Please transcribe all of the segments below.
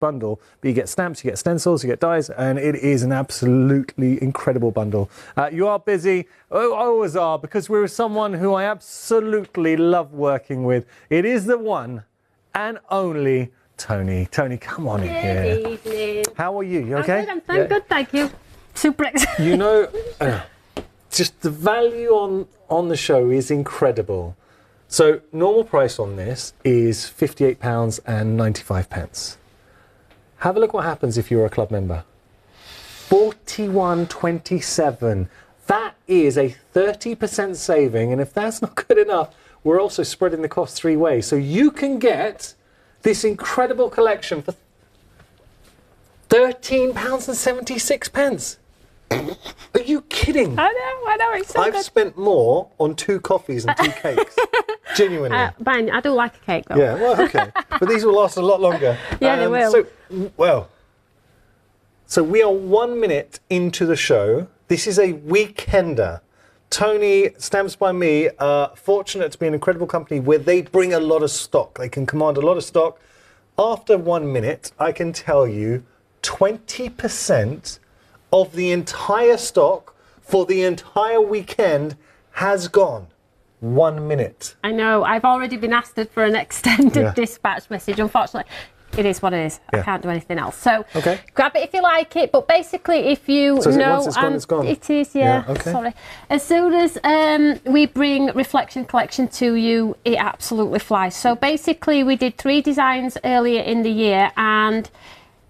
bundle, but you get stamps, you get stencils, you get dies, and it is an absolutely incredible bundle. You are busy, always are, because we're someone who I absolutely love working with. It is the one and only Toni. Toni, come on in here. Good evening. How are you? You okay? I'm good, thank you. Super excited. You know, just the value on the show is incredible. So normal price on this is £58.95. Have a look what happens if you're a club member. £41.27. That is a 30% saving, and if that's not good enough, we're also spreading the cost 3 ways. So you can get this incredible collection for £13.76. Are you kidding? I know, it's so I've good. spent more on 2 coffees and 2 cakes. Genuinely. I do like a cake though. Yeah, well, okay. But these will last a lot longer. Yeah, they will. So we are 1 minute into the show. This is a weekender. Toni, Stamps by Me, are fortunate to be an incredible company where they bring a lot of stock. They can command a lot of stock. After 1 minute, I can tell you 20% of the entire stock for the entire weekend has gone. 1 minute. I know. I've already been asked for an extended dispatch message. Unfortunately, it is what it is. I can't do anything else. So grab it if you like it. But basically, if you once know, it's gone, it's gone. It is, yeah. Okay. Sorry. As soon as we bring Reflection Collection to you, it absolutely flies. So basically, we did 3 designs earlier in the year, and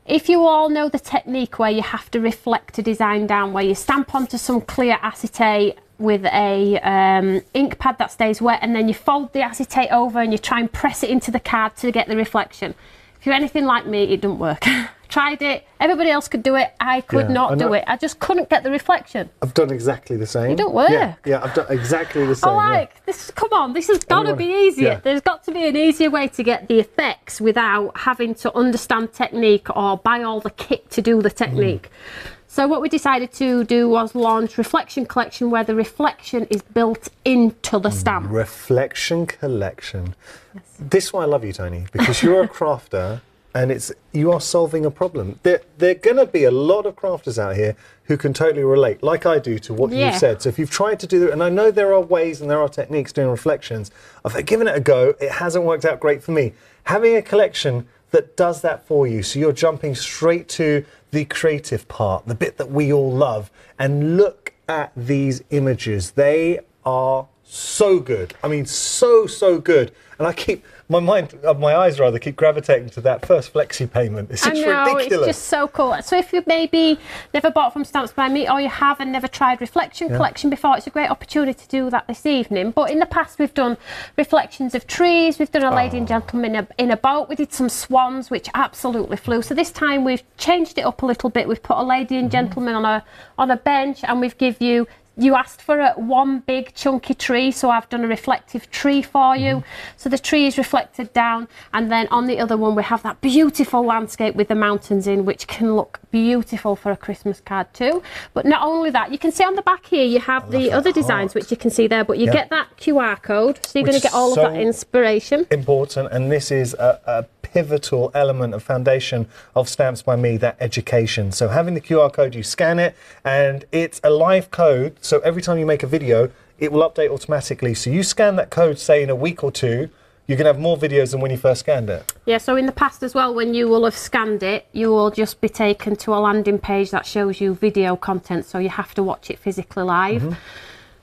if you all know the technique where you have to reflect a design down, where you stamp onto some clear acetate with a ink pad that stays wet, and then you fold the acetate over and you try and press it into the card to get the reflection. If you're anything like me, it doesn't work. Tried it, everybody else could do it, I could not do it. I just couldn't get the reflection. I've done exactly the same. It don't work. Yeah, I've done exactly the same. This, come on, this has got to be easier. There's got to be an easier way to get the effects without having to understand technique or buy all the kit to do the technique. So what we decided to do was launch Reflection Collection, where the reflection is built into the stamp. Reflection Collection. Yes. This is why I love you, Toni, because you're a crafter and you are solving a problem. There are going to be a lot of crafters out here who can totally relate, like I do, to what you've said. So if you've tried to do it, and I know there are ways and there are techniques doing reflections, I've given it a go, it hasn't worked out great for me. Having a collection that does that for you, so you're jumping straight to the creative part, the bit that we all love, and look at these images. They are so good. I mean, so good. And I keep my eyes keep gravitating to that first flexi payment. It's just ridiculous. It's just so cool. So if you maybe never bought from Stamps by Me, or you have and never tried Reflection Collection before, it's a great opportunity to do that this evening. But in the past, we've done reflections of trees, we've done a lady and gentleman in a boat, we did some swans, which absolutely flew. So this time we've changed it up a little bit. We've put a lady and gentleman on a bench, and we've give you asked for one big chunky tree, so I've done a reflective tree for you. So the tree is reflected down, and then on the other one we have that beautiful landscape with the mountains in, which can look beautiful for a Christmas card too. But not only that, you can see on the back here you have the other designs, which you can see there, but you get that QR code, so you're going to get all of that inspiration. Important, and this is a pivotal element of foundation of Stamps by Me, that education. So having the QR code, you scan it, and it's a live code. So every time you make a video, it will update automatically. So you scan that code, say in a week or 2, you can have more videos than when you first scanned it. Yeah, so in the past as well, when you will have scanned it, you will just be taken to a landing page that shows you video content, so you have to watch it physically live.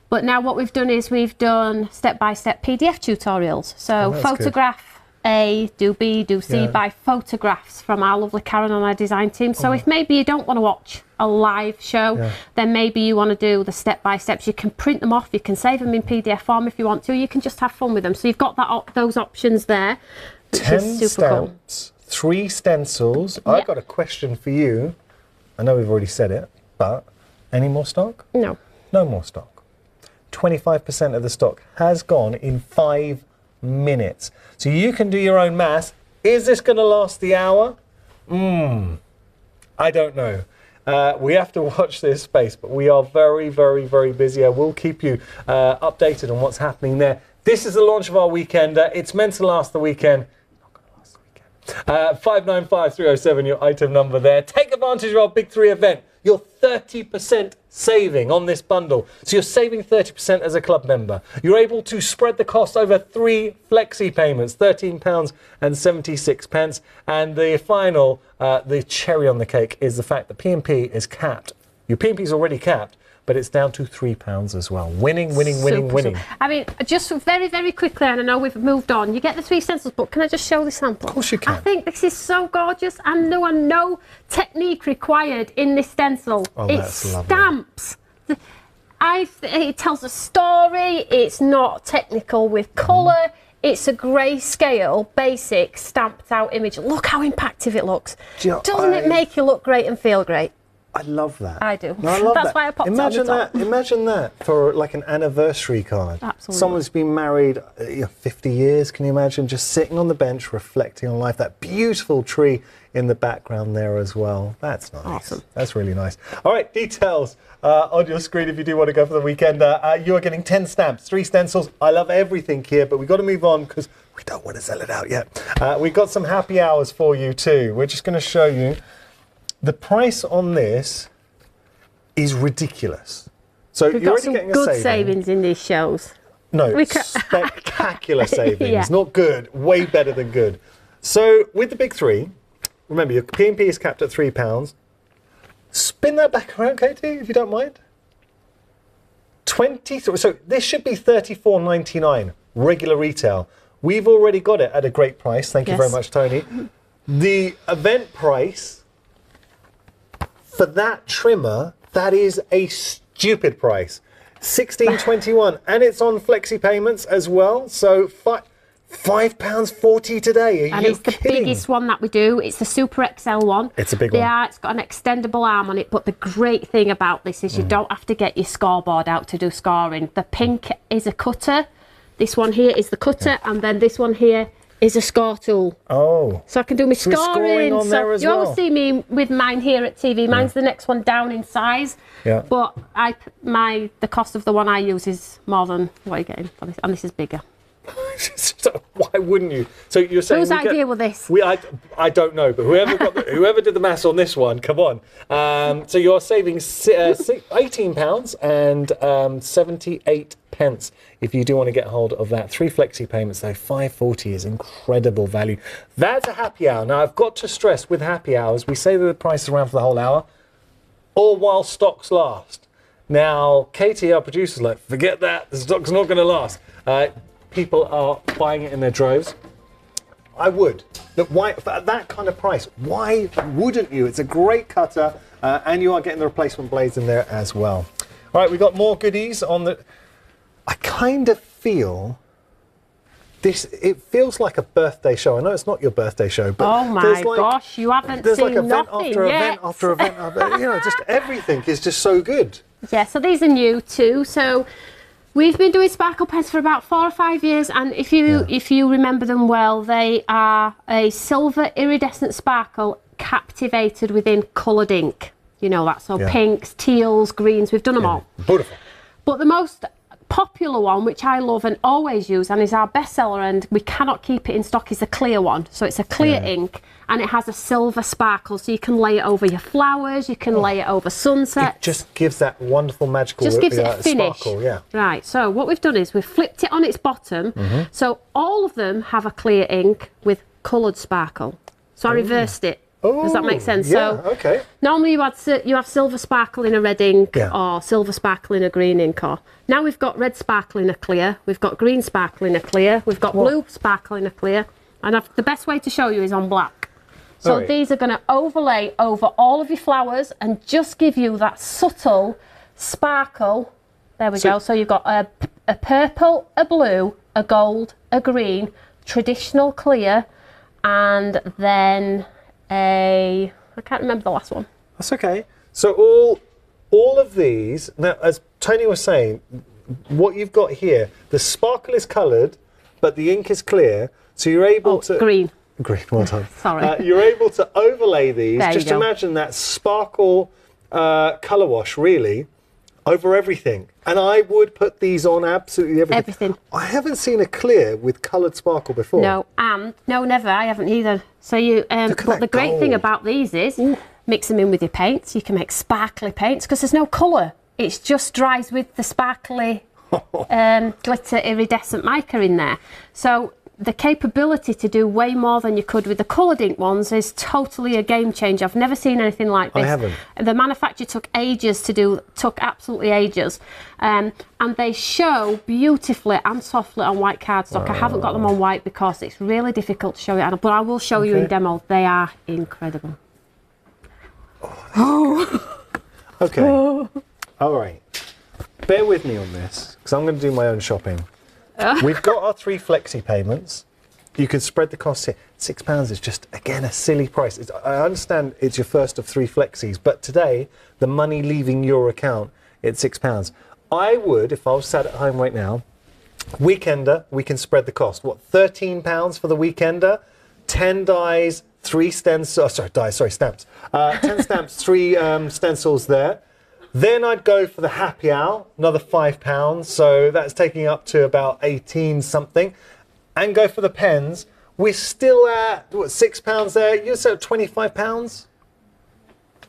But now what we've done is we've done step-by-step PDF tutorials. So photograph A, do B, do C by photographs from our lovely Karen on our design team. So if maybe you don't want to watch a live show, then maybe you want to do the step-by-steps. You can print them off, you can save them in PDF form if you want to, you can just have fun with them. So you've got those options there, which 10 is super stamps, 3 stencils. I've got a question for you. I know we've already said it, but any more stock? No. No more stock. 25% of the stock has gone in 5 minutes. So you can do your own maths. Is this going to last the hour? I don't know. We have to watch this space, but we are very, very, very busy. I will keep you updated on what's happening there. This is the launch of our weekend. It's meant to last the weekend. Not going to last the weekend. 595307, your item number there. Take advantage of our Big 3 event. You're 30% saving on this bundle. So you're saving 30% as a club member. You're able to spread the cost over 3 flexi payments, £13.76. And the final, the cherry on the cake, is the fact that P&P is capped. Your P&P is already capped, but it's down to £3 as well. Winning. I mean, just very, very quickly, and I know we've moved on, you get the 3 stencils, but can I just show the sample? Of course you can. I think this is so gorgeous, and there are no technique required in this stencil. Oh, it that's lovely. Stamps. It tells a story, it's not technical with colour, it's a grayscale, basic, stamped out image. Look how impactful it looks. Doesn't it make you look great and feel great? I love that. I do. No, I love That's that. why I popped it on the top. Imagine that for like an anniversary card. Absolutely. Someone's been married 50 years, can you imagine? Just sitting on the bench, reflecting on life. That beautiful tree in the background there as well. That's nice. Awesome. That's really nice. All right, details on your screen if you do want to go for the weekend. You are getting 10 stamps, 3 stencils. I love everything here, but we've got to move on because we don't want to sell it out yet. We've got some happy hours for you too. We're just going to show you. The price on this is ridiculous. So We've you're got already some getting a good saving. savings in these shows. No, spectacular savings. Yeah. Not good, way better than good. So with the Big 3, remember your P&P is capped at £3. Spin that back around, Katie, if you don't mind. 23. So this should be $34.99 regular retail. We've already got it at a great price. Thank you very much, Tony. The event price for that trimmer, that is a stupid price. £16.21, and it's on flexi payments as well. So £5.40 today. Are you it's kidding? The biggest one that we do. It's the Super XL one. It's a big one. Yeah, it's got an extendable arm on it. But the great thing about this is you don't have to get your scoreboard out to do scoring. The pink is a cutter. This one here is the cutter, and then this one here is a score tool. Oh. So I can do my scoring. on there as you well. always see me with mine here at TV. Mine's the next one down in size. Yeah. But the cost of the one I use is more than what you're getting for this, and this is bigger. So why wouldn't you? So you're saying whose idea was this? I don't know, but whoever did the maths on this one, come on. So you're saving £18 and 78 pence if you do want to get hold of that. 3 flexi payments though, £5.40 is incredible value. That's a happy hour. Now I've got to stress with happy hours, we say that the price is around for the whole hour, or while stocks last. Now Katie, our producer's like, forget that, the stock's not going to last. People are buying it in their droves. I would. Look, why, for that kind of price, why wouldn't you? It's a great cutter, and you are getting the replacement blades in there as well. All right, we've got more goodies on the... I kind of feel this, it feels like a birthday show. I know it's not your birthday show, but oh my gosh, you haven't there's seen like event nothing after yet. event after event after, you know, just everything is just so good. Yeah, so these are new too. So we've been doing sparkle pens for about 4 or 5 years, and if you remember them well, they are a silver iridescent sparkle captivated within coloured ink. You know that, so pinks, teals, greens, we've done them all. Beautiful. But the most popular one, which I love and always use, and is our bestseller, and we cannot keep it in stock, is the clear one. So it's a clear ink, and it has a silver sparkle, so you can lay it over your flowers, you can lay it over sunsets. It just gives that wonderful magical just gives it a finish. Sparkle, yeah. Right, so what we've done is we've flipped it on its bottom, so all of them have a clear ink with coloured sparkle. So I reversed it. Does that make sense? Yeah, so okay. Normally you have silver sparkle in a red ink or silver sparkle in a green ink. Or now we've got red sparkle in a clear, we've got green sparkle in a clear, we've got blue sparkle in a clear, and the best way to show you is on black. So these are going to overlay over all of your flowers and just give you that subtle sparkle. There we go. So you've got a purple, a blue, a gold, a green, traditional clear, and then I can't remember the last one. That's okay. So all of these, now as Tony was saying, what you've got here, the sparkle is coloured, but the ink is clear, so you're able to... Green. Green, well done. Sorry. You're able to overlay these. There Just you go. imagine that sparkle colour wash, really, over everything. And I would put these on absolutely everything. Everything. I haven't seen a clear with coloured sparkle before. No, no, never. I haven't either. So you, but the great thing about these is mix them in with your paints. You can make sparkly paints because there's no colour. It just dries with the sparkly glitter iridescent mica in there. So the capability to do way more than you could with the coloured ink ones is totally a game changer. I've never seen anything like this. I haven't. The manufacture took ages to do, absolutely ages. And they show beautifully and softly on white cardstock. I haven't got them on white because it's really difficult to show it, but I will show you in demo. They are incredible. Okay. All right. Bear with me on this, because I'm going to do my own shopping. We've got our 3 flexi payments. You can spread the costs here. £6 is just, again, a silly price. I understand it's your first of 3 flexis, but today, the money leaving your account, it's £6. I would, if I was sat at home right now, weekender, we can spread the cost. What, £13 for the weekender? 10 dies, 3 stencils, stamps. 10 stamps, 3 stencils there. Then I'd go for the happy hour, another £5, so that's taking up to about 18 something, and go for the pens. We're still at, what, £6 there? You're still at £25.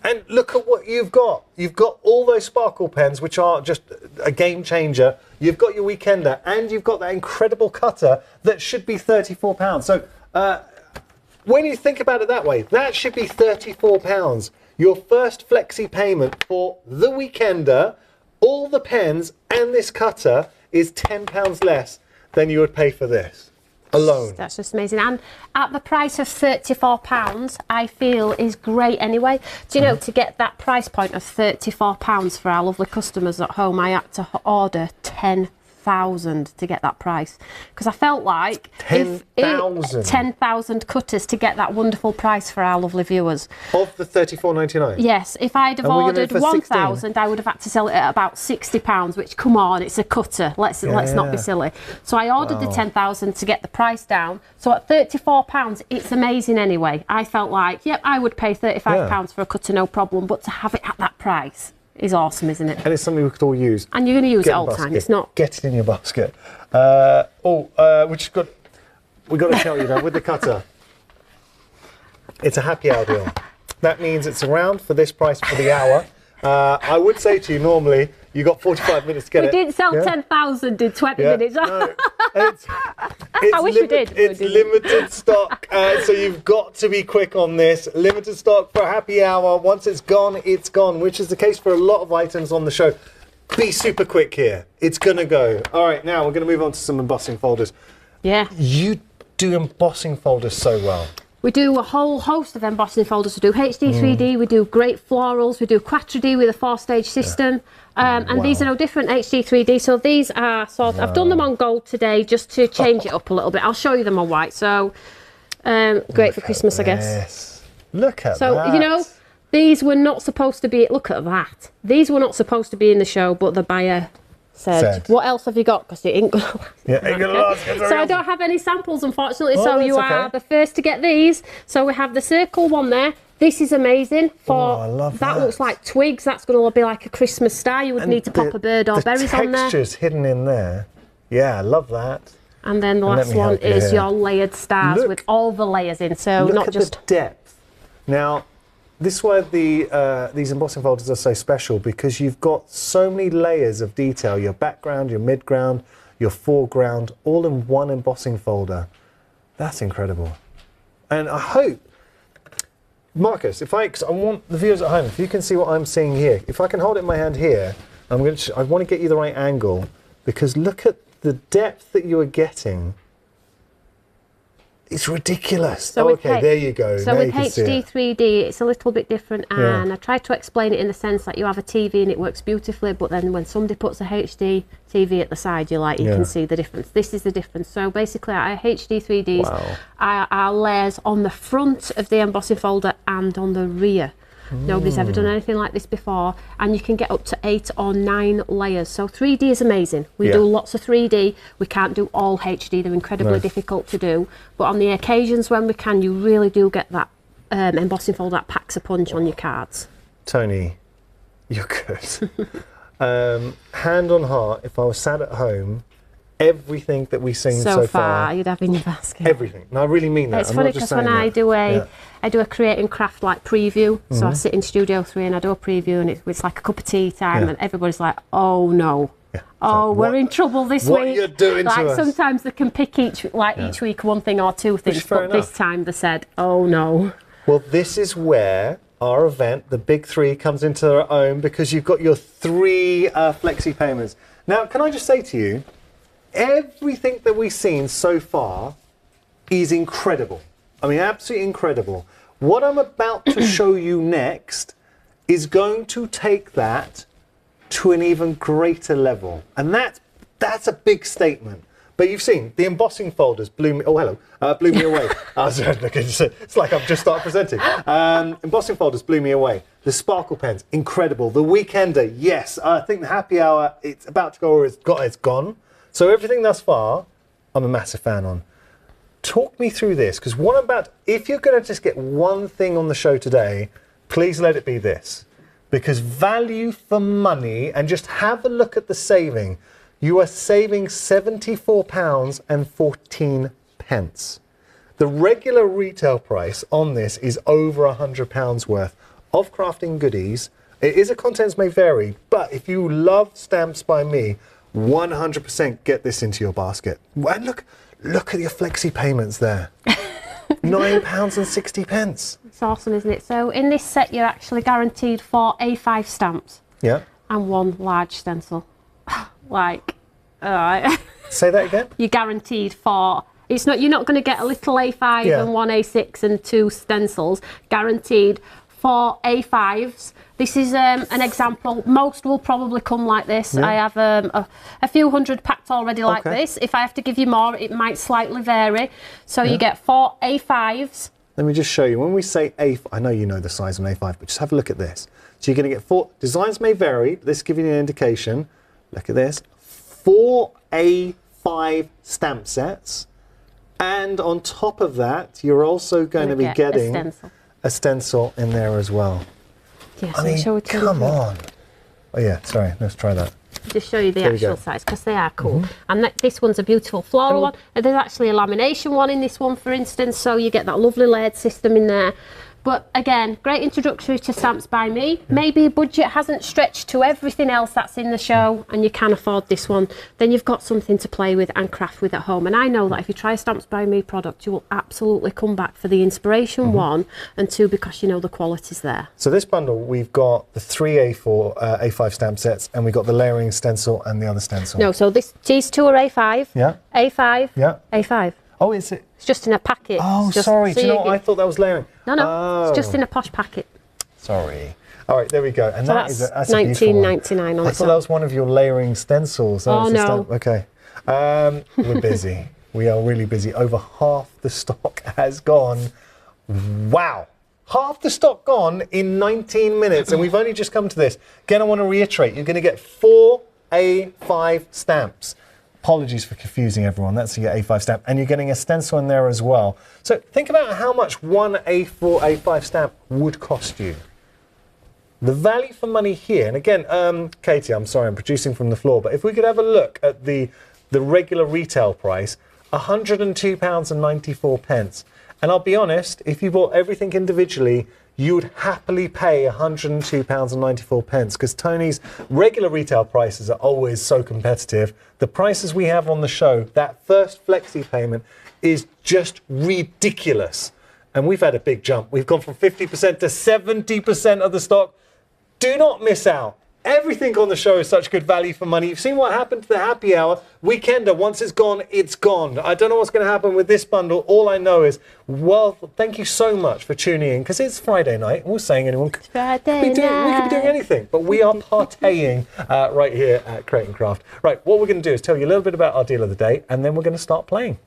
And look at what you've got. You've got all those sparkle pens, which are just a game changer. You've got your weekender, and you've got that incredible cutter that should be £34. So when you think about it that way, that should be £34. Your first flexi payment for the weekender, all the pens and this cutter is £10 less than you would pay for this alone. That's just amazing. And at the price of £34, I feel is great anyway. Do you know, to get that price point of £34 for our lovely customers at home, I had to order 10,000 to get that price, because I felt like 10,000 cutters to get that wonderful price for our lovely viewers. Of the £34.99? Yes, if I'd have ordered 1,000, I would have had to sell it at about £60, which, come on, it's a cutter. Let's not be silly. So I ordered the 10,000 to get the price down. So at £34, it's amazing anyway. I felt like, yep, I would pay £35 for a cutter, no problem, but to have it at that price is awesome, isn't it? And it's something we could all use. And you're going to use it all the time. It's not. Get it in your basket. We've got to tell you now, with the cutter, it's a happy hour deal. That means it's around for this price for the hour. I would say to you, normally, you got 45 minutes to get it. We didn't sell 10,000 in 20 minutes. No, I wish we did. It's limited stock, so you've got to be quick on this. Limited stock for a happy hour. Once it's gone, which is the case for a lot of items on the show. Be super quick here. It's going to go. All right, now we're going to move on to some embossing folders. Yeah. You do embossing folders so well. We do a whole host of embossing folders. We do HD 3D, we do great florals, we do Quattro D with a 4-stage system. And these are no different, HD 3D. So these are I've done them on gold today just to change it up a little bit. I'll show you them on white. So great for Christmas, I guess. Look at that. So, you know, these were not supposed to be, look at that. These were not supposed to be in the show, but the buyer said, what else have you got? Because it ain't going to last. Yeah, ain't going to last. So I don't have any samples, unfortunately. So you are the first to get these. So we have the circle one there. This is amazing. I love that. That looks like twigs. That's going to be like a Christmas star. You would need to pop a bird or berries on there. The texture's hidden in there. Yeah, I love that. And then the last one is your layered stars with all the layers in. So not just the depth. Now, this is why these embossing folders are so special, because you've got so many layers of detail. Your background, your midground, your foreground, all in one embossing folder. That's incredible. And I hope, Marcus, because I want the viewers at home, if you can see what I'm seeing here, if I can hold it in my hand here, I want to get you the right angle, because look at the depth that you are getting. It's ridiculous. So there you go. So with HD 3D, it's a little bit different, and I tried to explain it in the sense that you have a TV and it works beautifully, but then when somebody puts a HD TV at the side, you can see the difference. This is the difference. So basically, our HD 3Ds are layers on the front of the embossing folder and on the rear. Nobody's ever done anything like this before, and you can get up to 8 or 9 layers. So 3D is amazing. We do lots of 3D. We can't do all HD. They're incredibly difficult to do. But on the occasions when we can, you really do get that embossing folder that packs a punch on your cards. Toni, you're good. hand on heart, if I was sat at home, everything that we've seen so far, you'd have in your basket. Everything. And I really mean that. It's funny because when I do a create and craft like preview, so I sit in Studio 3 and I do a preview, and it's like a cup of tea time, and everybody's like, oh no. Yeah. Oh, we're in trouble this week. What you're doing like to us. Sometimes they can pick each week one thing or two things, but this time they said, oh no. Well, this is where our event, the Big Three, comes into their own, because you've got your 3 flexi payments. Now, can I just say to you, everything that we've seen so far is incredible. I mean, absolutely incredible. What I'm about to show you next is going to take that to an even greater level. And that's a big statement. But you've seen the embossing folders blew me away. It's like I've just started presenting. Embossing folders blew me away. The sparkle pens, incredible. The Weekender, yes. I think the happy hour, it's about to go, or it's gone. So everything thus far, I'm a massive fan on. Talk me through this, because if you're going to just get one thing on the show today, please let it be this. Because value for money, and just have a look at the saving. You are saving £74.14. The regular retail price on this is over £100 worth of crafting goodies. It is a contents may vary, but if you love Stamps by Me, 100% get this into your basket. And look at your flexi payments there. £9.60. It's awesome, isn't it? So in this set, you're actually guaranteed 4 A5 stamps. Yeah. And 1 large stencil. Say that again? You're guaranteed 4. You're not going to get a little A5 and 1 A6 and 2 stencils. Guaranteed 4 A5s. This is an example. Most will probably come like this. Yeah. I have a few hundred packed already like this. If I have to give you more, it might slightly vary. So you get 4 A5s. Let me just show you. When we say A5, I know you know the size of an A5, but just have a look at this. So you're going to get 4. Designs may vary, but this is giving you an indication. Look at this. 4 A5 stamp sets. And on top of that, you're also going to be getting a stencil in there as well. Yes, I mean, come on. Oh yeah, sorry, let's try that. Just show you the actual size, because they are cool. And this one's a beautiful floral one. And there's actually a lamination one in this one, for instance, so you get that lovely layered system in there. But again, great introductory to Stamps by Me. Maybe your budget hasn't stretched to everything else that's in the show and you can afford this one, then you've got something to play with and craft with at home. And I know that if you try a Stamps by Me product, you will absolutely come back for the inspiration, 1, and 2, because you know the quality's there. So this bundle, we've got the 3 A4, A5 stamp sets, and we've got the layering stencil and the other stencil. No, so these 2 are A5. Yeah. A5. Yeah. A5. Oh, is it? It's just in a packet. Oh, sorry. Do you know what? I thought that was layering. No, it's just in a posh packet. Sorry. All right, there we go. And so that's £19.99 on I thought that was one of your layering stencils. Oh, no. Okay. We're busy. We are really busy. Over half the stock has gone. Wow. Half the stock gone in 19 minutes, and we've only just come to this. Again, I want to reiterate, you're going to get 4 A5 stamps. Apologies for confusing everyone. That's your A5 stamp. And you're getting a stencil in there as well. So think about how much one A4, A5 stamp would cost you. The value for money here, and again, Katie, I'm sorry, I'm producing from the floor, but if we could have a look at the regular retail price, £102.94. And I'll be honest, if you bought everything individually, you would happily pay £102.94, because Tony's regular retail prices are always so competitive. The prices we have on the show, that first flexi payment is just ridiculous. And we've had a big jump. We've gone from 50% to 70% of the stock. Do not miss out. Everything on the show is such good value for money. You've seen what happened to the happy hour. Weekender, once it's gone, it's gone. I don't know what's going to happen with this bundle. All I know is, well, thank you so much for tuning in, because it's Friday night. We're saying anyone could we could be doing anything, but we are partying right here at Create and Craft. Right, what we're going to do is tell you a little bit about our deal of the day, and then we're going to start playing.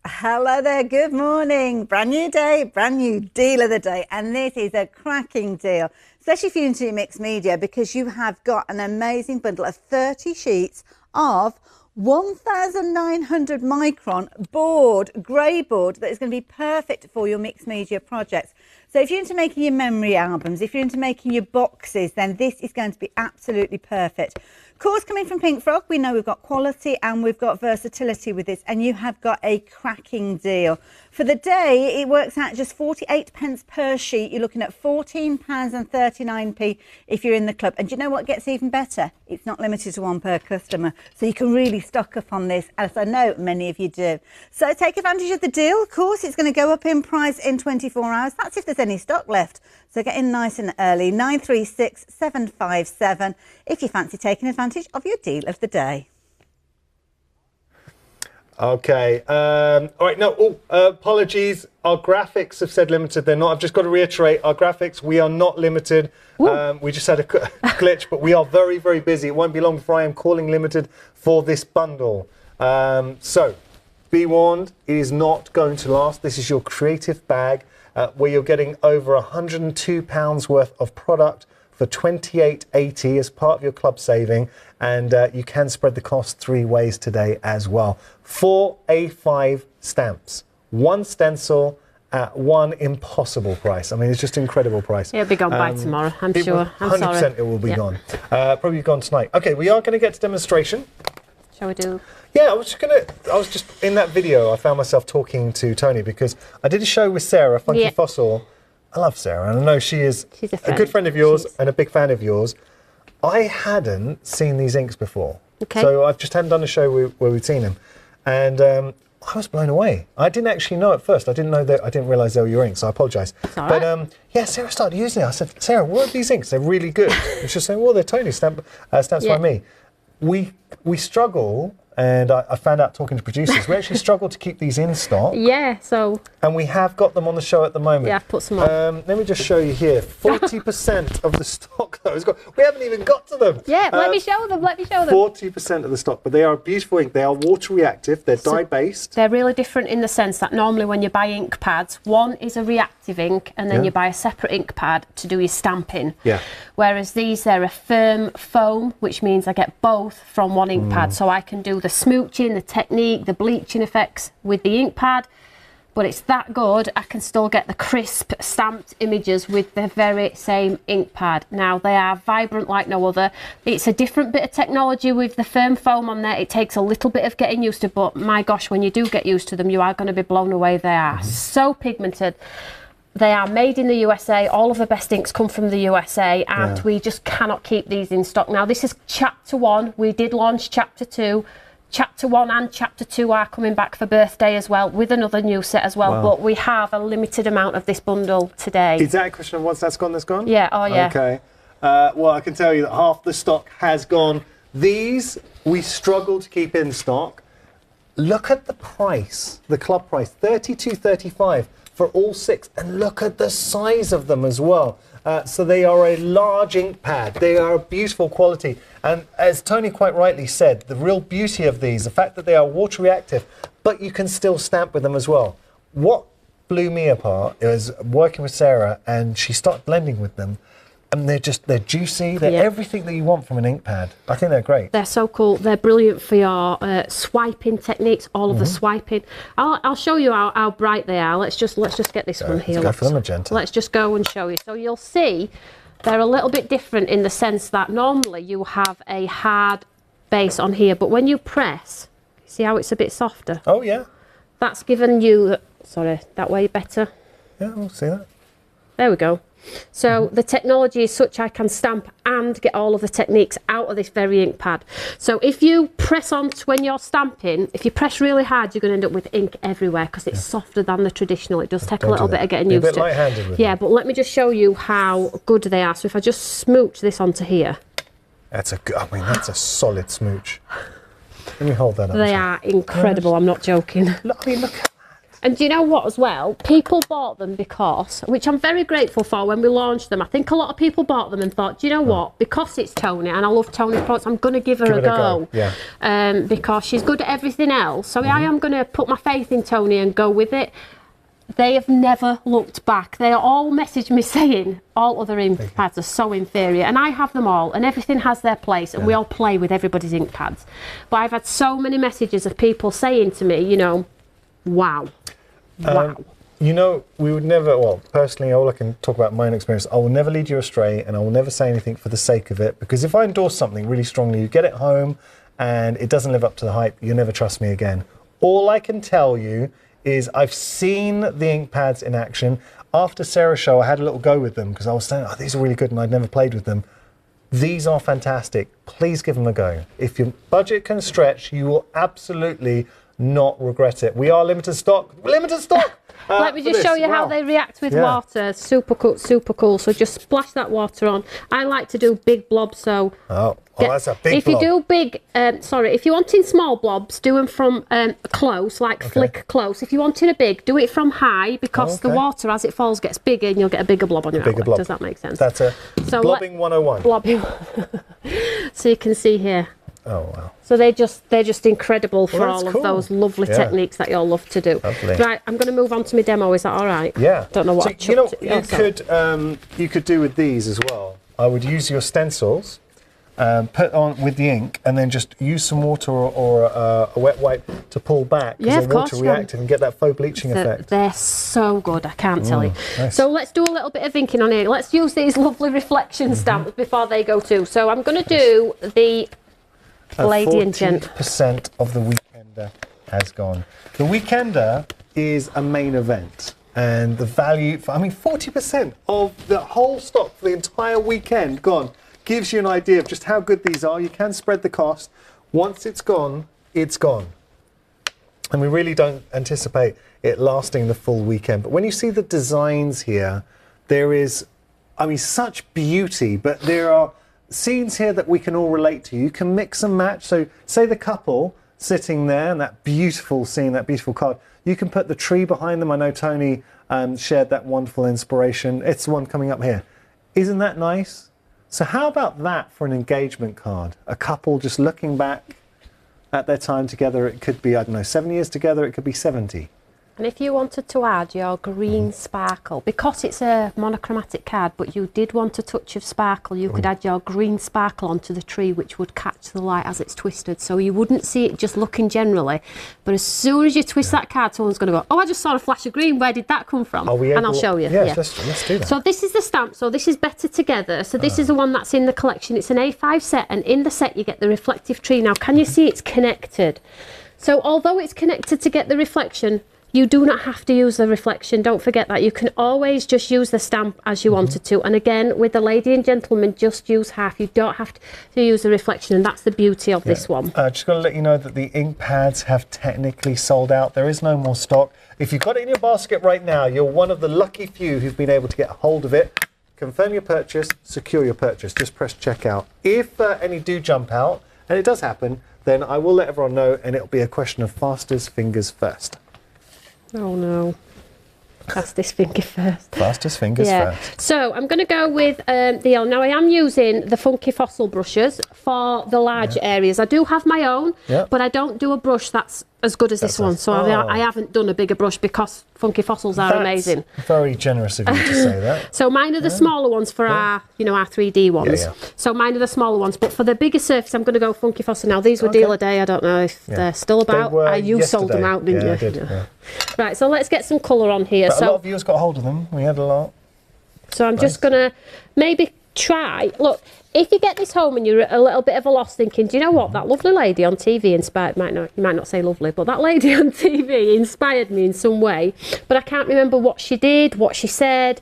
Hello there, good morning. Brand new day, brand new deal of the day, and this is a cracking deal, especially if you're into mixed media, because you have got an amazing bundle of 30 sheets of 1900 micron board, grey board, that is going to be perfect for your mixed media projects. So if you're into making your memory albums, if you're into making your boxes, then this is going to be absolutely perfect. Of course, coming from Pink Frog, we know we've got quality and we've got versatility with this, and you have got a cracking deal. For the day, it works out just 48 pence per sheet. You're looking at £14.39 if you're in the club. And do you know what gets even better? It's not limited to one per customer. So you can really stock up on this, as I know many of you do. So take advantage of the deal. Of course, it's going to go up in price in 24 hours. That's if there's any stock left. So get in nice and early, 936 757, if you fancy taking advantage of your deal of the day. Okay. All right. No, apologies. Our graphics have said limited. They're not. I've just got to reiterate, our graphics, we are not limited. We just had a glitch, but we are very, very busy. It won't be long before I am calling limited for this bundle. So be warned, it is not going to last. This is your creative bag where you're getting over £102 worth of product for £28.80 as part of your club saving, and you can spread the cost 3 ways today as well. 4 A5 stamps, 1 stencil at one impossible price. I mean, it's just an incredible price. It'll be gone by tomorrow, I'm sure. 100% it will be gone. Probably gone tonight. Okay, we are going to get to demonstration. Shall we do? Yeah, I was just in that video, I found myself talking to Toni because I did a show with Sarah, Funky Fossil. I love Sarah, and I know she's a good friend of yours and a big fan of yours. I hadn't seen these inks before. Okay. So I just hadn't done a show where we'd seen them. And I was blown away. I didn't actually know at first. I didn't realise they were your inks, so I apologise. But yeah, Sarah started using it. I said, Sarah, what are these inks? They're really good. And she was saying, well, they're Toni stamps by me. We struggle, and I found out talking to producers, we actually struggle to keep these in stock. Yeah, so... And we have got them on the show at the moment. Yeah, I've put some on. Let me just show you here. 40% of the stock, though, we haven't even got to them. Yeah, let me show them, 40% of the stock, but they are beautiful ink. They are water reactive, they're dye-based. They're really different in the sense that normally when you buy ink pads, one is a reactive ink, and then you buy a separate ink pad to do your stamping. Yeah. Whereas these, they're a firm foam, which means I get both from one ink pad, so I can do the smooching, the technique, the bleaching effects with the ink pad, but it's that good I can still get the crisp stamped images with the very same ink pad. Now they are vibrant like no other. It's a different bit of technology with the firm foam on there. It takes a little bit of getting used to, but my gosh, when you do get used to them, you are going to be blown away. They are so pigmented. They are made in the USA. All of the best inks come from the USA, and we just cannot keep these in stock. Now, this is chapter 1. We did launch chapter 2. Chapter 1 and chapter 2 are coming back for birthday as well, with another new set as well. But we have a limited amount of this bundle today. Is that a question of once that's gone, that's gone? Yeah, oh yeah. Okay. Well, I can tell you that half the stock has gone. These, we struggle to keep in stock. Look at the price, the club price, $32.35 for all 6. And look at the size of them as well. So they are a large ink pad. They are a beautiful quality. And as Toni quite rightly said, the real beauty of these, the fact that they are water reactive, but you can still stamp with them as well. What blew me apart is working with Sarah, and she started blending with them. And they're juicy. They're everything that you want from an ink pad. I think they're great. They're so cool. They're brilliant for your swiping techniques, all of the swiping. I'll show you how bright they are. Let's just get this one here. Let's go for the magenta. Let's just go and show you. So you'll see they're a little bit different in the sense that normally you have a hard base on here, but when you press, see how it's a bit softer? Oh, yeah. That's given you... Sorry, that way better? Yeah, we'll see that. There we go. So the technology is such I can stamp and get all of the techniques out of this very ink pad. So if you press on when you're stamping, if you press really hard, you're going to end up with ink everywhere because it's softer than the traditional. It does take a little bit of getting used to. A bit light-handed with them. But let me just show you how good they are. So if I just smooch this onto here. That's a solid smooch. Let me hold that up. They are incredible, I'm not joking. Look at that. And do you know what as well? People bought them because, which I'm very grateful for when we launched them, I think a lot of people bought them and thought, do you know what? Because it's Toni and I love Toni's products, I'm going to give her a go. Yeah. Because she's good at everything else. So I am going to put my faith in Toni and go with it. they have never looked back. They all messaged me saying all other ink pads are so inferior, and I have them all, and everything has their place, and we all play with everybody's ink pads. But I've had so many messages of people saying to me, you know, wow, wow. You know, we would never, well, personally, all I can talk about my own experience, I will never lead you astray, and I will never say anything for the sake of it, because if I endorse something really strongly, you get it home, and it doesn't live up to the hype, you'll never trust me again. All I can tell you is I've seen the ink pads in action. After Sarah's show, I had a little go with them, because I was saying, oh, these are really good, and I'd never played with them. These are fantastic. Please give them a go. If your budget can stretch, you will absolutely not regret it. We are limited stock. Limited stock! Let me just show you how they react with water. Super cool, super cool. So just splash that water on. I like to do big blobs, so... Oh, that's a big blob. If you do big, if you want in small blobs, do them from close, like flick close. If you want in a big, do it from high, because the water, as it falls, gets bigger, and you'll get a bigger blob on your outlet. Does that make sense? That's a blobbing 101. Blobbing. So you can see here. Oh, wow. So they're just incredible for all of those lovely techniques that you all love to do. Lovely. Right, I'm going to move on to my demo. Is that all right? Yeah. Don't know what you could do with these as well. I would use your stencils, put on with the ink, and then just use some water or a wet wipe to pull back, because the water reactive and get that faux bleaching effect. They're so good, I can't tell you. Nice. So let's do a little bit of inking on here. Let's use these lovely reflection stamps before they go too. So I'm going to do the Lady and Gent. 40% of the Weekender has gone. The Weekender is a main event, and the value, 40% of the whole stock for the entire weekend gone gives you an idea of just how good these are. You can spread the cost. Once it's gone, it's gone. And we really don't anticipate it lasting the full weekend. But when you see the designs here, there is, such beauty, but there are scenes here that we can all relate to. You can mix and match. So say the couple sitting there and that beautiful scene, that beautiful card, you can put the tree behind them. I know Toni shared that wonderful inspiration. It's the one coming up here. Isn't that nice? So how about that for an engagement card? A couple just looking back at their time together. It could be, 7 years together. It could be 70. And if you wanted to add your green sparkle, because it's a monochromatic card, but you did want a touch of sparkle, you could add your green sparkle onto the tree, which would catch the light as it's twisted. So you wouldn't see it just looking generally. But as soon as you twist that card, someone's going to go, oh, I just saw a flash of green. Where did that come from? And I'll show you. Yes, let's do that. So this is the stamp. So this is Better Together. So this is the one that's in the collection. It's an A5 set, and in the set you get the reflective tree. Now, can you see it's connected? So although it's connected to get the reflection, you do not have to use the reflection. Don't forget that. You can always just use the stamp as you wanted to. And again, with the Lady and Gentleman, just use half. You don't have to use the reflection, and that's the beauty of this one. Just got to let you know that the ink pads have technically sold out. There is no more stock. If you've got it in your basket right now, you're one of the lucky few who've been able to get a hold of it. Confirm your purchase, secure your purchase. Just press checkout. If any do jump out, and it does happen, then I will let everyone know, and it'll be a question of fastest fingers first. Oh no. Fastest finger first. Fastest fingers first. So I'm going to go with the yellow. Now I am using the Funky Fossil brushes for the large areas. I do have my own, but I don't do a brush that's as good as this one. So I haven't done a bigger brush because Funky Fossils are amazing. Very generous of you to say that. So mine are the smaller ones for our 3D ones. So mine are the smaller ones, but for the bigger surface, I'm going to go Funky Fossil. Now these were deal a day. I don't know if they're still about. You sold them out, didn't you? I did. Right. So let's get some colour on here. But a lot of viewers got hold of them. We had a lot. So I'm just going to maybe try. Look, if you get this home and you're a little bit of a loss thinking, do you know what, that lovely lady on TV inspired, you might not say lovely, but that lady on TV inspired me in some way, but I can't remember what she did, what she said.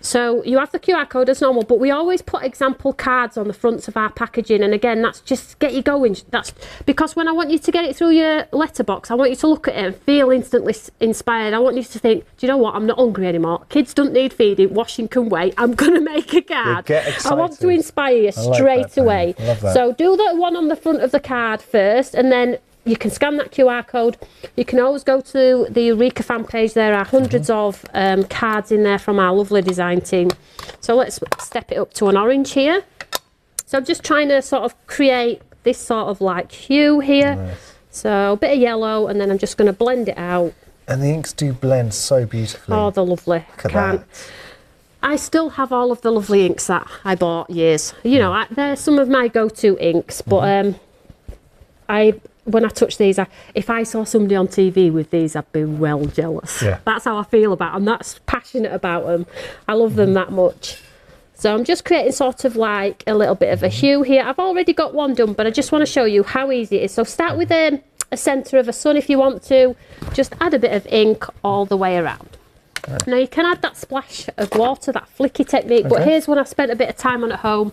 So you have the QR code as normal, but we always put example cards on the fronts of our packaging, and again, that's just to get you going. That's because when I want you to get it through your letterbox, I want you to look at it and feel instantly inspired. I want you to think, do you know what, I'm not hungry anymore. Kids don't need feeding, washing can wait. I'm going to make a card. I want to inspire you straight away. So do the one on the front of the card first, and then you can scan that QR code. You can always go to the Eureka fan page. There are hundreds of cards in there from our lovely design team. So let's step it up to an orange here. So I'm just trying to sort of create this sort of like hue here. So a bit of yellow, and then I'm just going to blend it out. And the inks do blend so beautifully. Oh, they're lovely. Look at that. I still have all of the lovely inks that I bought years. You know, they're some of my go-to inks, but when I touch these, if I saw somebody on TV with these, I'd be well jealous. Yeah. That's how I feel about them. That's passionate about them. I love them that much. So I'm just creating sort of like a little bit of a hue here. I've already got one done, but I just want to show you how easy it is. So start with a centre of a sun if you want to. Just add a bit of ink all the way around. Right. Now you can add that splash of water, that flicky technique, but here's one I spent a bit of time on at home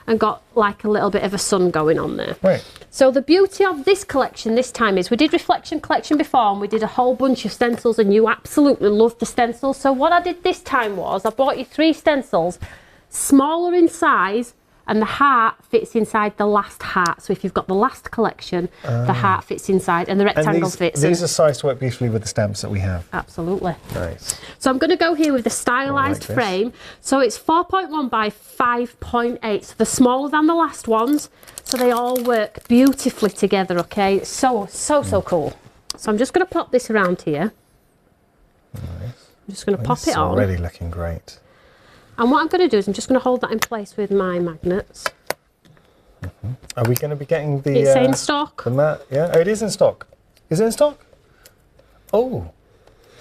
and got like a little bit of a sun going on there. Right. So the beauty of this collection this time is we did reflection collection before and we did a whole bunch of stencils and you absolutely loved the stencils. So what I did this time was I bought you 3 stencils, smaller in size, and the heart fits inside the last heart. So if you've got the last collection, the heart fits inside and the rectangle fits. These are sized to work beautifully with the stamps that we have. Absolutely. Nice. So I'm going to go here with the stylized frame. So it's 4.1 by 5.8. So they're smaller than the last ones. So they all work beautifully together, okay? It's so cool. So I'm just going to pop this around here. Nice. I'm just going to pop it on. It's already looking great. And what I'm going to do is I'm just going to hold that in place with my magnets. Are we going to be getting the... It's in stock. The mat? Yeah, oh, it is in stock. Is it in stock? Oh.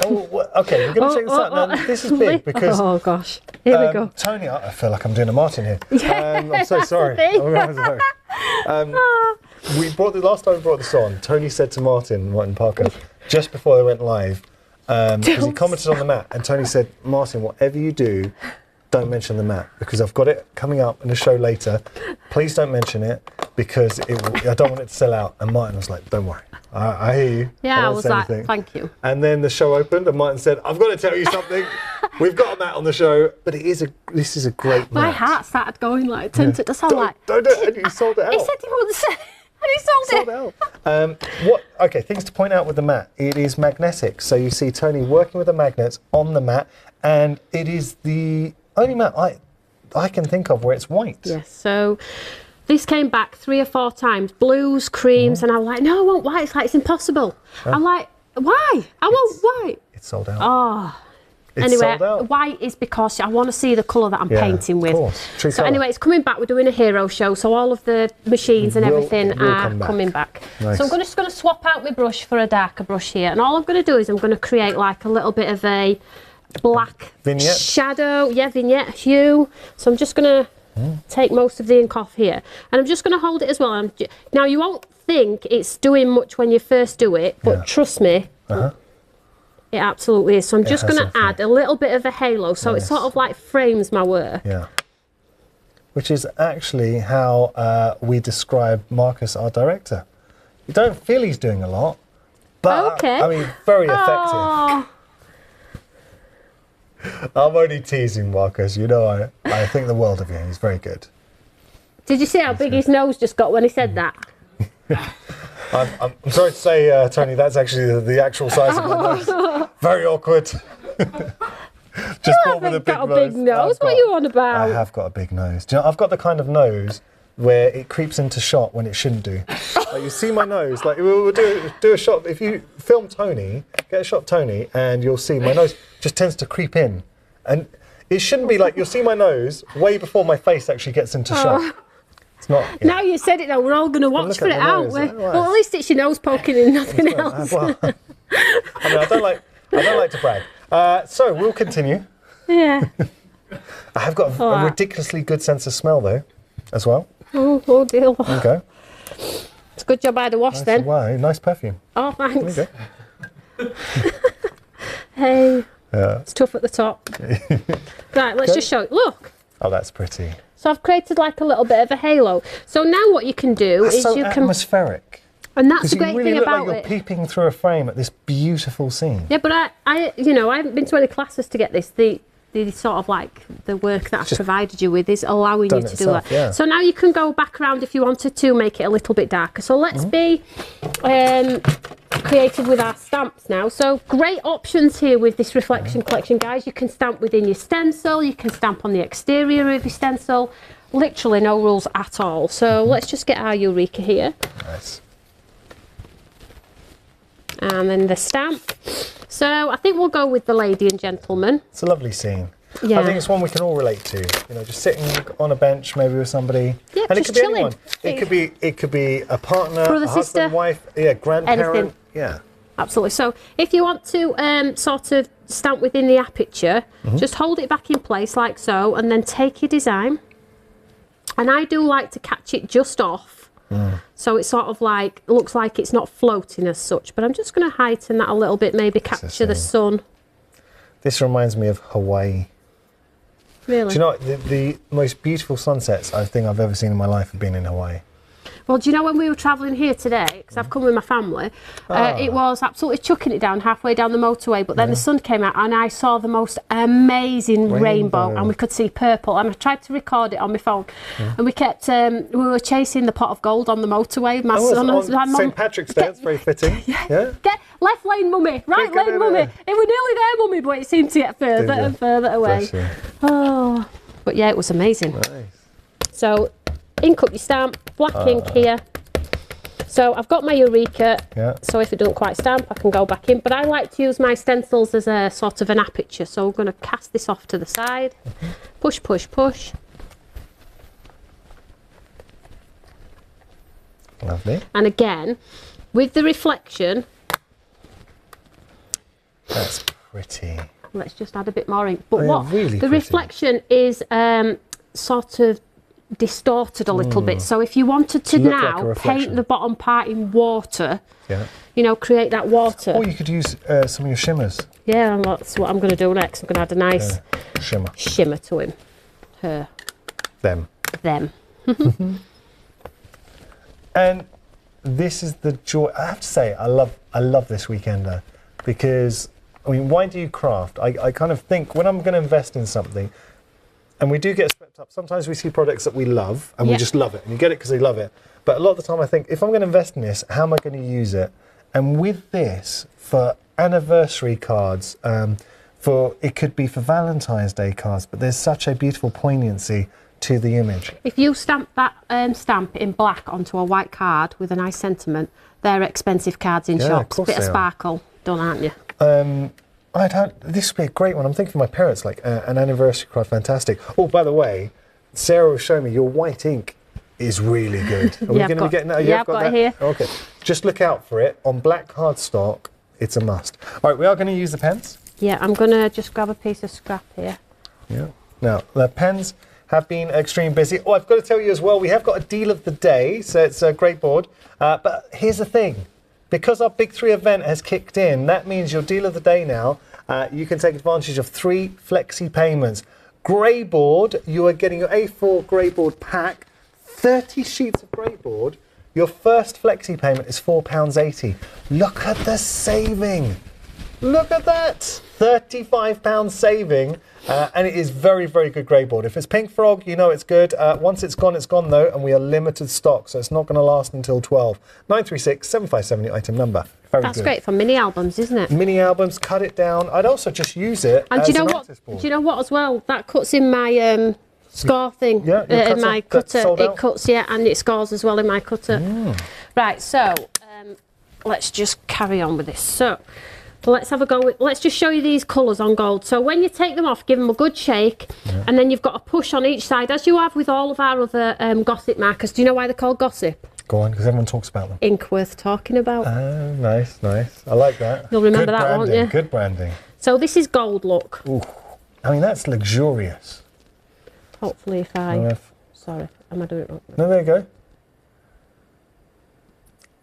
Okay, we're going to check this out. Now, this is big because... Oh, gosh. Here we go. Tony, I feel like I'm doing a Martin here. Yeah, I'm so sorry. I'm sorry. Last time we brought this on, Tony said to Martin Parker, just before they went live, because he commented on the mat, and Tony said, Martin, whatever you do, don't mention the mat because I've got it coming up in a show later. Please don't mention it because I don't want it to sell out. And Martin was like, don't worry. I hear you. Yeah, I was like, thank you. And then the show opened and Martin said, I've got to tell you something. We've got a mat on the show, but this is a great mat. My heart started going like, don't do it. And you sold it out. He said he wouldn't say. And he sold it out. Okay, things to point out with the mat. It is magnetic. So you see Tony working with the magnets on the mat, and it is the only mat I can think of where it's white. Yes, so this came back 3 or 4 times, blues, creams, and I was like, no, I want white. It's like, it's impossible. I'm like, why? I want white. It's sold out. Oh. It's sold out. White is because I want to see the colour that I'm painting with. Of course. True so colour. Anyway, it's coming back. We're doing a hero show, so all of the machines and everything are coming back. Nice. So I'm just going to swap out my brush for a darker brush here, and all I'm going to do is I'm going to create like a little bit of a black vignette shadow, vignette hue. So I'm just going to take most of the ink off here, and I'm just going to hold it as well. Now you won't think it's doing much when you first do it, but trust me, it absolutely is. So I'm just going to add a little bit of a halo, so it sort of like frames my work. Yeah. Which is actually how we describe Marcus, our director. You don't feel he's doing a lot, but I mean, very effective. I'm only teasing Marcus. You know, I think the world of you. He's very good. Did you see how big his nose just got when he said that? I'm sorry to say, Tony, that's actually the actual size of my nose. Very awkward. Just bought with a big nose. What are you on about? I have got a big nose. Do you know, I've got the kind of nose where it creeps into shot when it shouldn't do. Like, you see my nose, like we'll do a shot. If you film Tony, get a shot of Tony, and you'll see my nose just tends to creep in. And it shouldn't be like, you'll see my nose way before my face actually gets into shot. It's not. Yeah. Now you said it, though, we're all going to watch for it, aren't we? Well, at least it's your nose poking and nothing else. Well, I mean, I don't like to brag. So we'll continue. Yeah. I have got a ridiculously good sense of smell, though, as well. Oh dear. There you go. It's a good job I had a wash then. Wow, nice perfume. Oh, thanks. There you go. Hey. Yeah. It's tough at the top. Right, let's just show it. Look. Oh, that's pretty. So I've created like a little bit of a halo. So now what you can do is you can... atmospheric. And that's the great really thing look about like you're peeping through a frame at this beautiful scene. Yeah, but I haven't been to any classes to get this. The sort of like the work that I've provided you with is allowing you to do that. Yeah. So now you can go back around if you wanted to make it a little bit darker. So let's be creative with our stamps now. So great options here with this reflection collection, guys. You can stamp within your stencil, you can stamp on the exterior of your stencil. Literally no rules at all. So let's just get our Eureka here. Nice. And then the stamp. So I think we'll go with the lady and gentleman. It's a lovely scene. Yeah. I think it's one we can all relate to. You know, just sitting on a bench maybe with somebody. Yeah, and it just could be chilling. anyone. It could be a partner, Brother, a husband, sister, wife, yeah, grandparent. anything. Yeah. Absolutely. So if you want to sort of stamp within the aperture, just hold it back in place like so, and then take your design. And I do like to catch it just off. So it's sort of like, looks like it's not floating as such, but I'm just going to heighten that a little bit, maybe capture the sun. This reminds me of Hawaii. Really? Do you know what, the most beautiful sunsets I think I've ever seen in my life have been in Hawaii? Well, do you know when we were travelling here today, because I've come with my family, it was absolutely chucking it down halfway down the motorway, but then the sun came out and I saw the most amazing rainbow, and we could see purple, and I tried to record it on my phone, and we kept, we were chasing the pot of gold on the motorway. My son, on St. Patrick's Day, it's very fitting. Yeah. Get left lane, mummy, right lane, mummy. It was nearly there, mummy, but it seemed to get further and further away. Oh, but yeah, it was amazing. Nice. So, ink up your stamp, black ink here. So I've got my Eureka, so if it doesn't quite stamp I can go back in, but I like to use my stencils as a sort of an aperture, so I'm going to cast this off to the side, push, push, push. Lovely. And again, with the reflection, that's pretty. Let's just add a bit more ink, but really the reflection is sort of distorted a little bit, so if you wanted to now like paint the bottom part in water, you know, create that water. Or you could use some of your shimmers. Yeah, and that's what I'm going to do next. I'm going to add a nice shimmer to him. Her. Them. And this is the joy. I have to say, I love this weekender, because I mean, why do you craft? I kind of think when I'm going to invest in something, and we do get swept up. Sometimes we see products that we love and we just love it, and you get it because they love it. But a lot of the time I think, if I'm going to invest in this, how am I going to use it? And with this, for anniversary cards, it could be for Valentine's Day cards, but there's such a beautiful poignancy to the image. If you stamp that stamp in black onto a white card with a nice sentiment, they're expensive cards in shops. Bit of sparkle, done, aren't you? This would be a great one. I'm thinking for my parents, like an anniversary card, fantastic. Oh, by the way, Sarah was showing me your white ink is really good. Are we going to be getting that? Yeah, I've got it here. Okay, just look out for it. On black cardstock, it's a must. All right, we are going to use the pens. Yeah, I'm going to just grab a piece of scrap here. Yeah. Now, the pens have been extremely busy. Oh, I've got to tell you as well, we have got a deal of the day, so it's a great board. But here's the thing. Because our Big 3 event has kicked in, that means your deal of the day now, you can take advantage of 3 flexi payments. Grey board, you are getting your A4 grey board pack, 30 sheets of grey board. Your first flexi payment is £4.80. Look at the saving. Look at that. £35 saving. And it is very, very good grey board. If it's Pink Frog, you know it's good. Once it's gone though, and we are limited stock, so it's not going to last until 12. 936 757, your item number. Very That's good. great for mini albums, isn't it? Mini albums, cut it down. I'd also just use it as an artist board. Do you know what as well? That cuts in my score thing. Yeah, in my cutter. It cuts, and it scores as well in my cutter. Right, so let's just carry on with this. So let's have a go. Let's just show you these colours on gold. So when you take them off, give them a good shake, and then you've got a push on each side, as you have with all of our other gossip markers. Do you know why they're called gossip? Go on, because everyone talks about them. Ink worth talking about. Oh, nice. I like that. You'll remember that, won't you? Good branding. So this is gold look. Ooh. I mean, that's luxurious. Hopefully if I... Sorry, am I doing it wrong? No, there you go.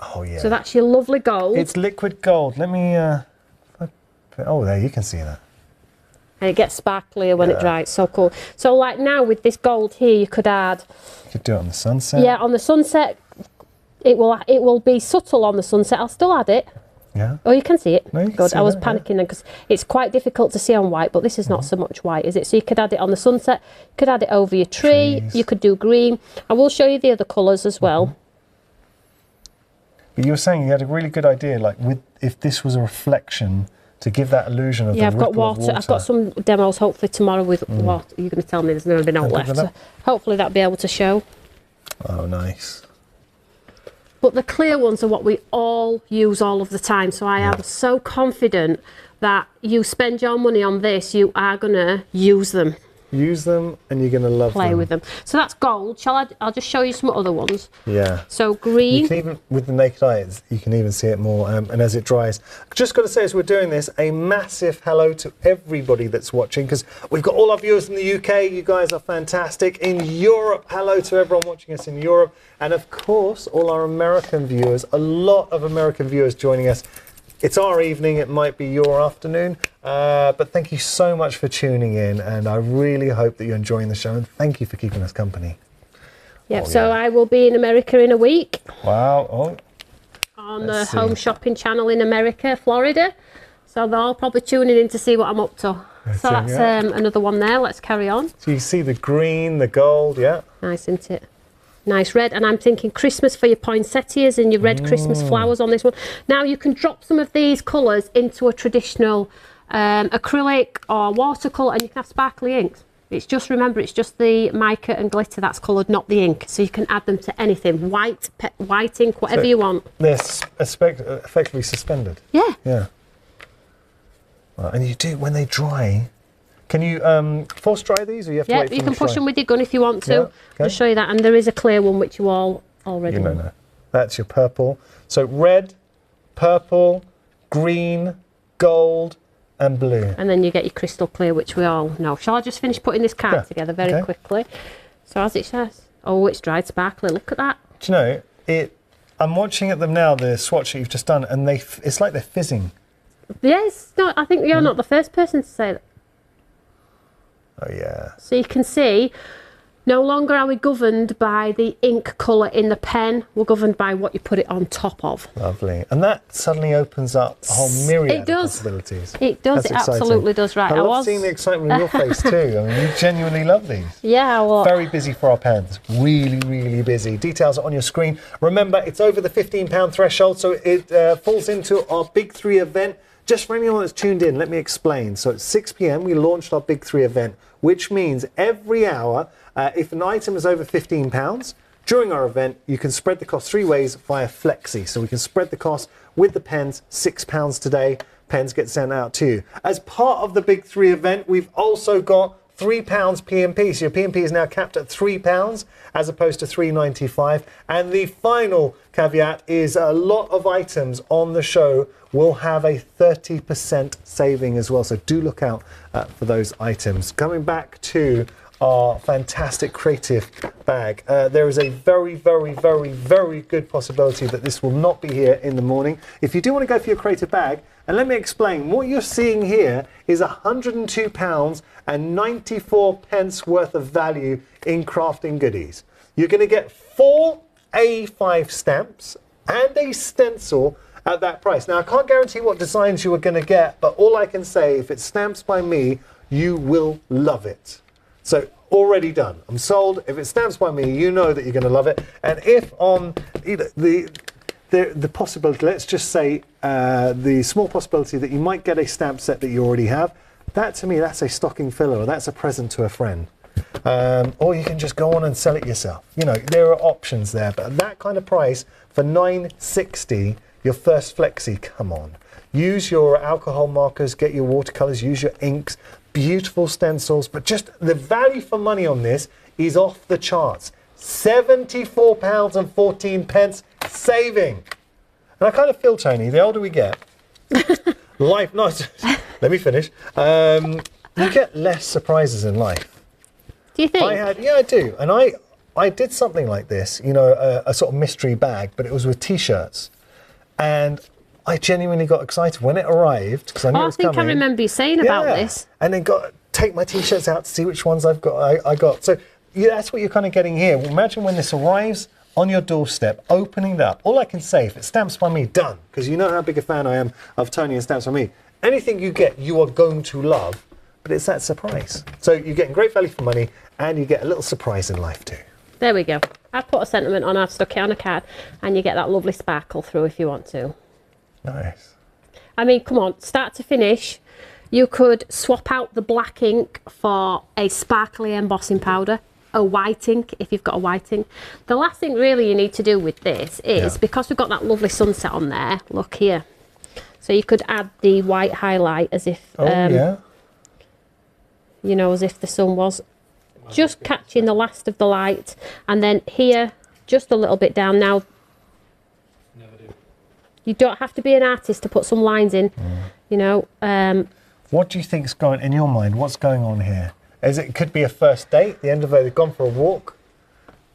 Oh, yeah. So that's your lovely gold. It's liquid gold. Let me... Oh, there, you can see that. And it gets sparklier when it dries. So cool. So like now with this gold here, you could add... You could do it on the sunset. Yeah, on the sunset, it will be subtle on the sunset. I'll still add it. Yeah. Oh, you can see it. No, you can Good. see I was that, panicking then because it's quite difficult to see on white, but this is not so much white, is it? So you could add it on the sunset. You could add it over your tree. You could do green. I will show you the other colours as well. But you were saying you had a really good idea, like if this was a reflection, to give that illusion of the I've got ripple of water. I've got some demos hopefully tomorrow with water. You're going to tell me there's never been out left. So hopefully that'll be able to show. Oh, nice. But the clear ones are what we all use all of the time. So I am so confident that you spend your money on this, you are going to use them. Use them and you're going to love them. Play with them. So that's gold. I'll just show you some other ones. Yeah. So green. You can even, with the naked eye, you can even see it more. And as it dries, just got to say, as we're doing this, a massive hello to everybody that's watching, because we've got all our viewers in the UK. You guys are fantastic. In Europe, hello to everyone watching us in Europe. And of course, all our American viewers, a lot of American viewers joining us. It's our evening, it might be your afternoon, but thank you so much for tuning in, and I really hope that you're enjoying the show, and thank you for keeping us company. Yep, so I will be in America in a week. Wow. Oh, on the home shopping channel in America, Florida. So they're all probably tuning in to see what I'm up to. So that's another one there. Let's carry on. So you see the green, the gold, yeah. Nice, isn't it? Nice red, and I'm thinking Christmas for your poinsettias and your red Christmas flowers on this one. Now you can drop some of these colours into a traditional acrylic or watercolour, and you can have sparkly inks. It's just, remember, it's just the mica and glitter that's coloured, not the ink. So you can add them to anything, white ink, whatever you want. They're effectively suspended. Yeah. Yeah. Well, and you do, when they dry, can you force dry these, or you have to wait for them to dry? Yeah, you can push them with your gun if you want to. Yeah, okay. I'll show you that. And there is a clear one, which you all already know. No. That's your purple. So red, purple, green, gold, and blue. And then you get your crystal clear, which we all know. Shall I just finish putting this card together very quickly? So as it says, oh, it's dried sparkly. Look at that. Do you know, I'm watching at them now, the swatch that you've just done, and it's like they're fizzing. Yes, no, I think you're not the first person to say that. Oh, yeah. So you can see, no longer are we governed by the ink colour in the pen. We're governed by what you put it on top of. Lovely. And that suddenly opens up a whole myriad of possibilities. It does. It absolutely does. Right. I love seeing the excitement in your face too. I mean, you genuinely love these. Yeah. Well, very busy for our pens. Really, really busy. Details are on your screen. Remember, it's over the £15 threshold, so it falls into our Big 3 event. Just for anyone that's tuned in, let me explain. So at 6 p.m, we launched our Big 3 event, which means every hour, if an item is over £15, during our event, you can spread the cost 3 ways via Flexi. So we can spread the cost with the pens, £6 today. Pens get sent out to you. As part of the Big 3 event, we've also got £3 P&P. So your P&P is now capped at £3 as opposed to $3.95. And the final caveat is a lot of items on the show will have a 30% saving as well. So do look out for those items. Coming back to our fantastic creative bag, there is a very, very, very, very good possibility that this will not be here in the morning. If you do want to go for your creative bag, and let me explain, what you're seeing here is £102 and 94 pence worth of value in crafting goodies. You're going to get 4 A5 stamps and a stencil at that price. Now, I can't guarantee what designs you are going to get, but all I can say, if it's stamps by me, you will love it. So, already done. I'm sold. If it's stamps by me, you know that you're going to love it. And if on the possibility, let's just say the small possibility that you might get a stamp set that you already have, that to me, that's a stocking filler, or that's a present to a friend. Or you can just go on and sell it yourself. You know, there are options there, but at that kind of price, for $9.60, your first Flexi, come on. Use your alcohol markers, get your watercolors, use your inks, beautiful stencils, but just the value for money on this is off the charts. £74.14 saving. And I kind of feel, Tony, the older we get, life, let me finish, you get less surprises in life. Do you think? Yeah, I do. And I did something like this, you know, a sort of mystery bag, but it was with T-shirts. And I genuinely got excited when it arrived, because I knew it was coming. I remember you saying about this. And then take my T-shirts out to see which ones I've got. I got. So yeah, that's what you're kind of getting here. Imagine when this arrives on your doorstep, opening it up. All I can say, if it's stamps by me, done. Because you know how big a fan I am of Toni and stamps by me. Anything you get, you are going to love. But it's that surprise. So you're getting great value for money, and you get a little surprise in life too. There we go. I've put a sentiment on, I've stuck it on a card, and you get that lovely sparkle through if you want to. Nice. I mean, come on, start to finish, you could swap out the black ink for a sparkly embossing powder. a white ink if you've got a white ink. The last thing really you need to do with this is, because we've got that lovely sunset on there, look here. So you could add the white highlight as if, you know, as if the sun was just catching the last of the light. And then here, just a little bit down. Now, you don't have to be an artist to put some lines in, you know. What do you think's going in your mind? What's going on here? It could be a first date, the end of it, they've gone for a walk.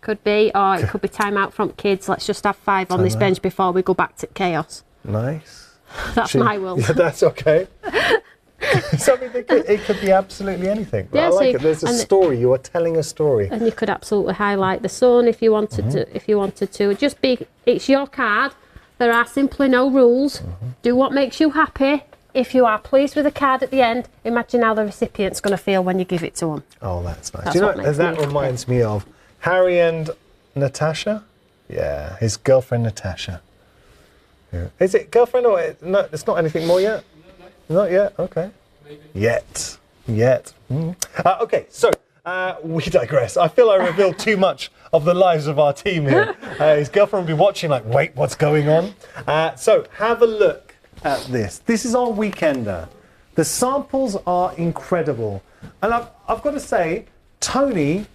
Could be, or it could be time out from kids. Let's just have 5 on this bench before we go back to chaos. Nice. That's my world. Yeah, that's okay. So, I mean, it could be absolutely anything. Yeah, I like it. There's a story. You are telling a story. And you could absolutely highlight the sun if you wanted to. If you wanted to, just be. It's your card. There are simply no rules. Do what makes you happy. If you are pleased with the card at the end, imagine how the recipient's going to feel when you give it to them. Oh, that's nice. Do you know, that reminds me of Harry and Natasha? Yeah, his girlfriend Natasha. Yeah. Is it girlfriend or no? It's not anything more yet. Not yet. Okay. Maybe. Yet. Okay. So we digress. I feel I revealed too much of the lives of our team here. His girlfriend will be watching, like, wait, what's going on? So have a look at this. This is our weekender. The samples are incredible, and I've got to say, Toni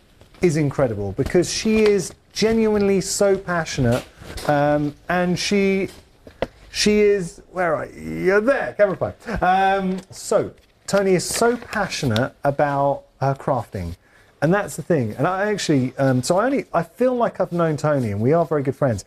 is incredible because she is genuinely so passionate, and she is, where are you? You're there, camera fire. So Toni is so passionate about her crafting, and that's the thing. And I actually, I feel like I've known Toni, and we are very good friends.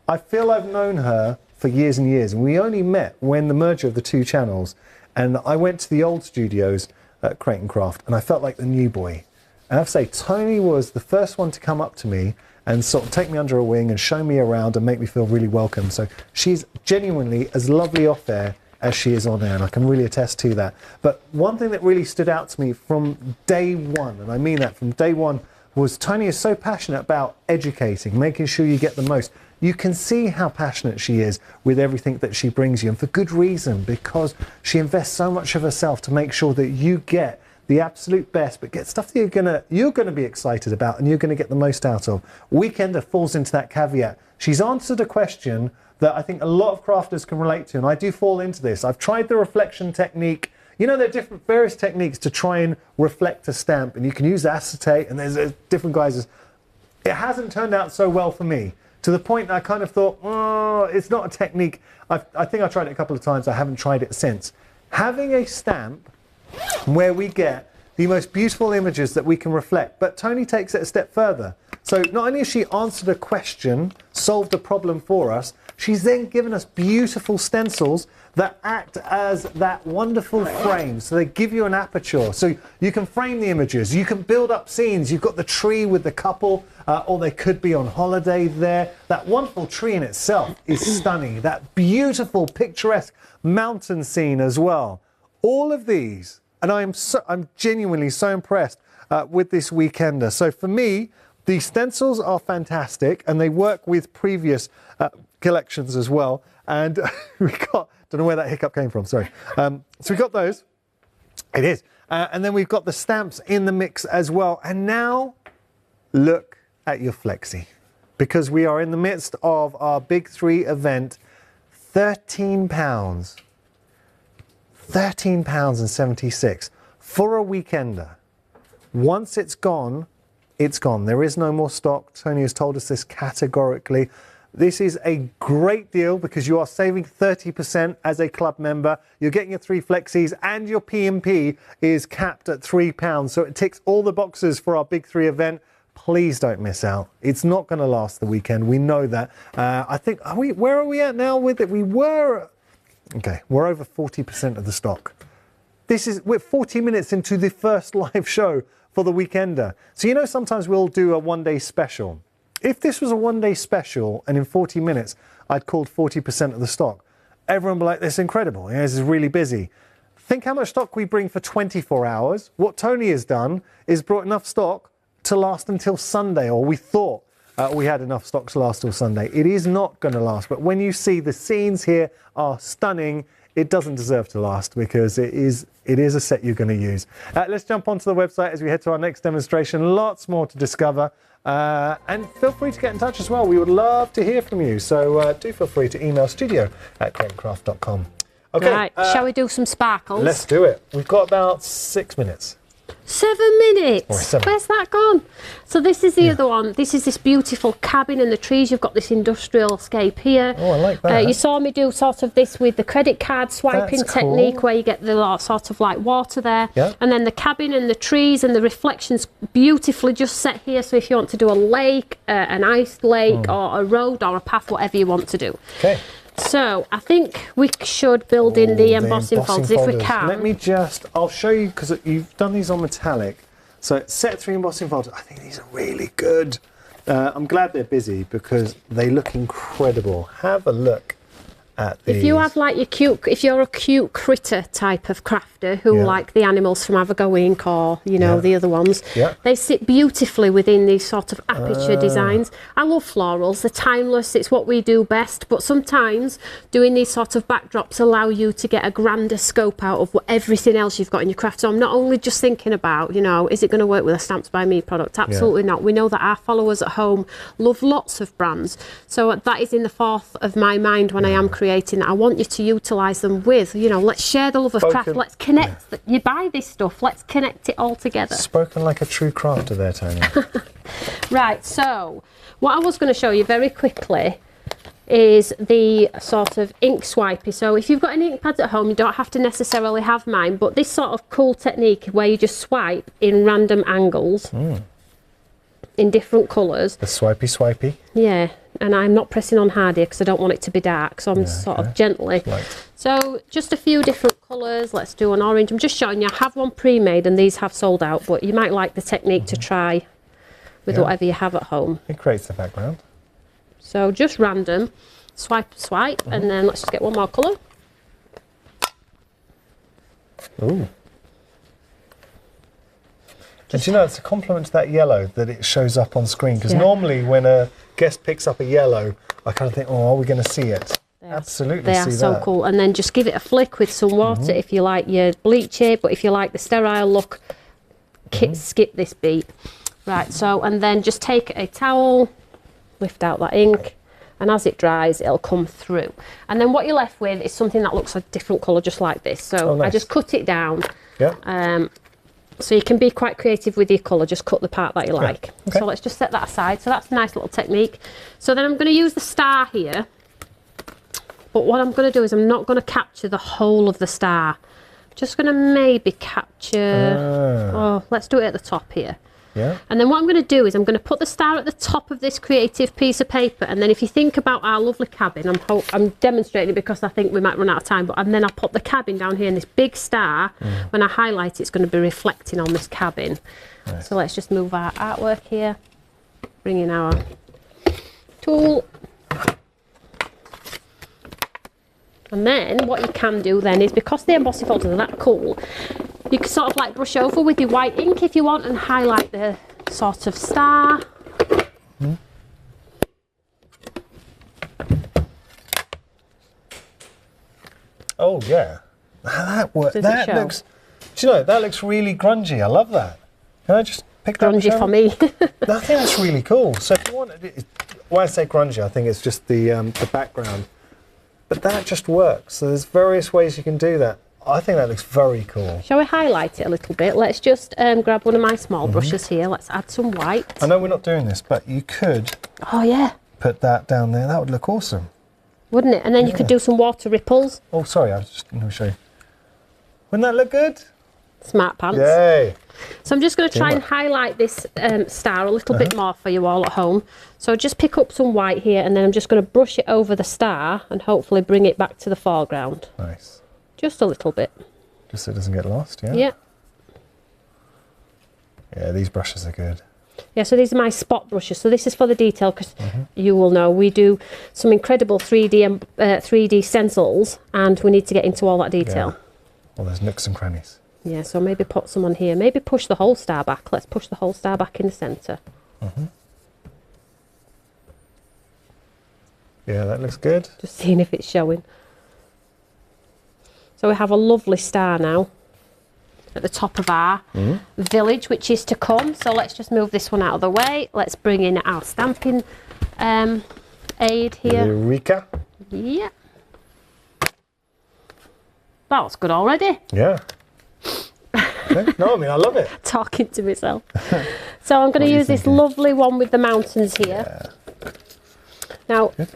I feel I've known her for years and years, and we only met when the merger of the two channels, and I went to the old studios at Crate and Craft, and I felt like the new boy. And I have to say, Toni was the first one to come up to me and sort of take me under her wing and show me around and make me feel really welcome. So she's genuinely as lovely off air as she is on air, and I can really attest to that. But one thing that really stood out to me from day one, and I mean that from day one, was Toni is so passionate about educating, making sure you get the most. You can see how passionate she is with everything that she brings you, and for good reason, because she invests so much of herself to make sure that you get the absolute best, but get stuff that you're gonna be excited about and you're gonna get the most out of. Weekender falls into that caveat. She's answered a question that I think a lot of crafters can relate to, and I do fall into this. I've tried the reflection technique. You know, there are various techniques to try and reflect a stamp, and you can use acetate, and there's different guises. It hasn't turned out so well for me, to the point that I kind of thought, oh, it's not a technique. I think I tried it a couple of times. I haven't tried it since. Having a stamp where we get the most beautiful images that we can reflect, but Toni takes it a step further. So not only has she answered a question, solved a problem for us, she's then given us beautiful stencils that act as that wonderful frame. So they give you an aperture. So you can frame the images, you can build up scenes. You've got the tree with the couple, or they could be on holiday there. That wonderful tree in itself is stunning. That beautiful, picturesque mountain scene as well. All of these, and I'm genuinely so impressed with this weekender. So for me, the stencils are fantastic, and they work with previous collections as well. And we got, don't know where that hiccup came from, sorry. So we got those, it is. And then we've got the stamps in the mix as well. And now look at your flexi, because we are in the midst of our Big 3 event. £13. £13.76 for a weekender. Once it's gone, it's gone. There is no more stock. Toni has told us this categorically. This is a great deal because you are saving 30% as a club member. You're getting your 3 flexis, and your P&P is capped at £3. So it ticks all the boxes for our Big 3 event. Please don't miss out. It's not going to last the weekend. We know that. I think, where are we at now with it? Okay, we're over 40% of the stock. We're 40 minutes into the first live show for the weekender. So, you know, sometimes we'll do a one-day special. If this was a one-day special and in 40 minutes I'd called 40% of the stock, everyone would be like, this is incredible. This is really busy. Think how much stock we bring for 24 hours. What Toni has done is brought enough stock to last until Sunday, or we thought we had enough stock to last till Sunday. It is not going to last, but when you see the scenes here are stunning, it doesn't deserve to last because it is a set you're going to use. Let's jump onto the website as we head to our next demonstration. Lots more to discover. And feel free to get in touch as well. We would love to hear from you. So do feel free to email studio@createcraft.com. Okay. Right, shall we do some sparkles? Let's do it. We've got about 6 minutes. 7 minutes. Or 7. Where's that gone? So this is the other one. This is this beautiful cabin and the trees. You've got this industrial scape here. Oh, I like that. You saw me do sort of this with the credit card swiping That's technique cool. where you get the sort of like water there. Yeah. And then the cabin and the trees and the reflections beautifully just set here. So if you want to do a lake, an iced lake or a road or a path, whatever you want to do. Okay. So I think we should build in the embossing folders if we can. Let me just, I'll show you because you've done these on metallic. So set 3 embossing folders. I think these are really good. I'm glad they're busy because they look incredible. Have a look at these. If you have like if you're a cute critter type of crafter who like the animals from Avago Inc. or, you know, the other ones, they sit beautifully within these sort of aperture designs. I love florals, they're timeless, it's what we do best, but sometimes doing these sort of backdrops allow you to get a grander scope out of everything else you've got in your craft. So I'm not only just thinking about, you know, is it going to work with a Stamps by Me product? Absolutely not. We know that our followers at home love lots of brands. So that is in the forth of my mind when I am creating that. I want you to utilise them with, you know, let's share the love of craft, let's connect. You buy this stuff, let's connect it all together. Spoken like a true crafter there, Tony. Right, so what I was going to show you very quickly is the sort of ink swipey. So if you've got any ink pads at home, you don't have to necessarily have mine, but this sort of cool technique where you just swipe in random angles in different colours. The swipey. Yeah, and I'm not pressing on hard here because I don't want it to be dark, so I'm sort of gently. So just a few different colours. Let's do an orange. I'm just showing you, I have one pre-made and these have sold out, but you might like the technique to try with whatever you have at home. It creates the background. So just random, swipe, and then let's just get one more colour. Ooh. And do you know, it's a compliment to that yellow that it shows up on screen, because normally when a guest picks up a yellow, I kind of think, oh, are we going to see it? Absolutely, they are so cool. And then just give it a flick with some water if you like your bleach it, but if you like the sterile look, skip this beat. Right, so, and then just take a towel, lift out that ink, and as it dries, it'll come through. And then what you're left with is something that looks a different colour, just like this. So I just cut it down. So you can be quite creative with your colour, just cut the part that you like. So let's just set that aside. So that's a nice little technique. So then I'm going to use the star here. But what I'm going to do is I'm not going to capture the whole of the star. I'm just going to maybe capture... Oh, let's do it at the top here. And then what I'm going to do is I'm going to put the star at the top of this creative piece of paper, and then if you think about our lovely cabin, I'm demonstrating it because I think we might run out of time, and then I'll put the cabin down here, and this big star, when I highlight it, it's going to be reflecting on this cabin. So let's just move our artwork here, bring in our tool. And then what you can do then is, because the embossing folders are that cool, you can sort of like brush over with your white ink if you want and highlight the sort of star. Oh yeah, that works. That looks. Do you know, that looks really grungy. I love that. Can I just pick that up? Grungy for me. I think that's really cool. So if you want, when I say grungy, I think it's just the background. But that just works. So there's various ways you can do that. I think that looks very cool. Shall we highlight it a little bit? Let's just grab one of my small brushes here. Let's add some white. I know we're not doing this, but you could put that down there. That would look awesome. Wouldn't it? And then you could do some water ripples. Oh, sorry, I was just going to show you. Wouldn't that look good? Smart pants. Yay. So I'm just going to try and highlight this star a little bit more for you all at home. So just pick up some white here, and then I'm just going to brush it over the star and hopefully bring it back to the foreground. Nice. Just a little bit. Just so it doesn't get lost, yeah? Yeah. Yeah, these brushes are good. Yeah, so these are my spot brushes. So this is for the detail, because you will know we do some incredible 3D stencils, and we need to get into all that detail. Yeah. Well, there's nooks and crannies. Yeah, so maybe put some on here. Maybe push the whole star back. Let's push the whole star back in the centre. Yeah, that looks good. Just seeing if it's showing. So we have a lovely star now at the top of our village, which is to come. So let's just move this one out of the way. Let's bring in our stamping aid here. Eureka. Yeah. That looks good already. Yeah. Okay. No, I mean, I love it. Talking to myself. So I'm going to use this lovely one with the mountains here. Yeah. Now, I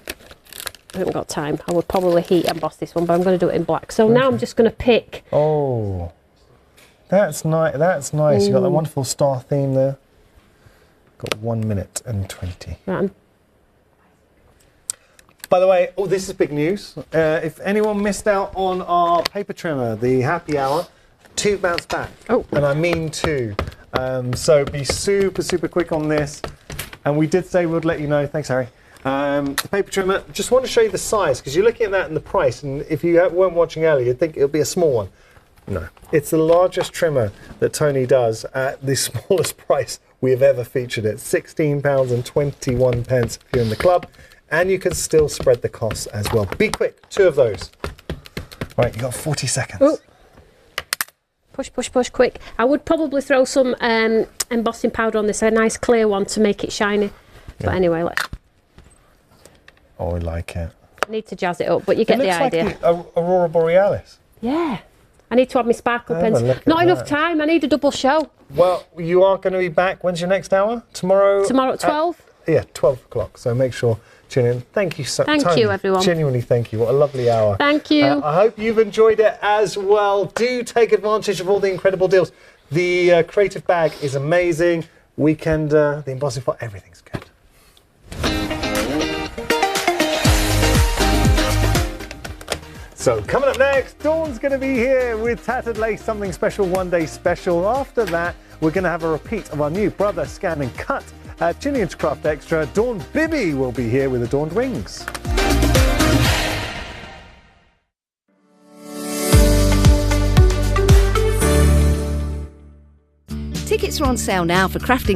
haven't got time. I would probably heat emboss this one, but I'm going to do it in black. So now I'm just going to pick. Oh, that's nice. That's nice. You've got that wonderful star theme there. Got 1 minute and 20. Right, by the way, this is big news. If anyone missed out on our paper trimmer, the happy hour, 2 bounce back. Oh. And I mean 2. So be super, super quick on this. And we did say we'd let you know. Thanks, Harry. The paper trimmer, just want to show you the size, because you're looking at that and the price, and if you weren't watching earlier, you'd think it'll be a small one. No. It's the largest trimmer that Toni does at the smallest price we have ever featured it. £16.21 if you're in the club. And you can still spread the costs as well. Be quick, 2 of those. Right, you've got 40 seconds. Ooh. Push, push, push, quick. I would probably throw some embossing powder on this, a nice clear one to make it shiny. Yeah. But anyway, let's... Oh, I like it. I need to jazz it up, but you get the idea. Like the Aurora Borealis. Yeah. I need to have my sparkle pens. Not enough time, I need a double show. Well, you are going to be back. When's your next hour? Tomorrow? Tomorrow at 12? Yeah, 12 o'clock. So make sure... Tune in. Thank you so much. Thank you, everyone. Genuinely, thank you. What a lovely hour. Thank you. I hope you've enjoyed it as well. Do take advantage of all the incredible deals. The creative bag is amazing. Weekend, the embossing file, everything's good. So coming up next, Dawn's going to be here with Tattered Lace, something special, one day special. After that, we're going to have a repeat of our new Brother Scan and Cut at Gillian's Craft Extra. Dawn Bibby will be here with Adorned Wings. Tickets are on sale now for Crafting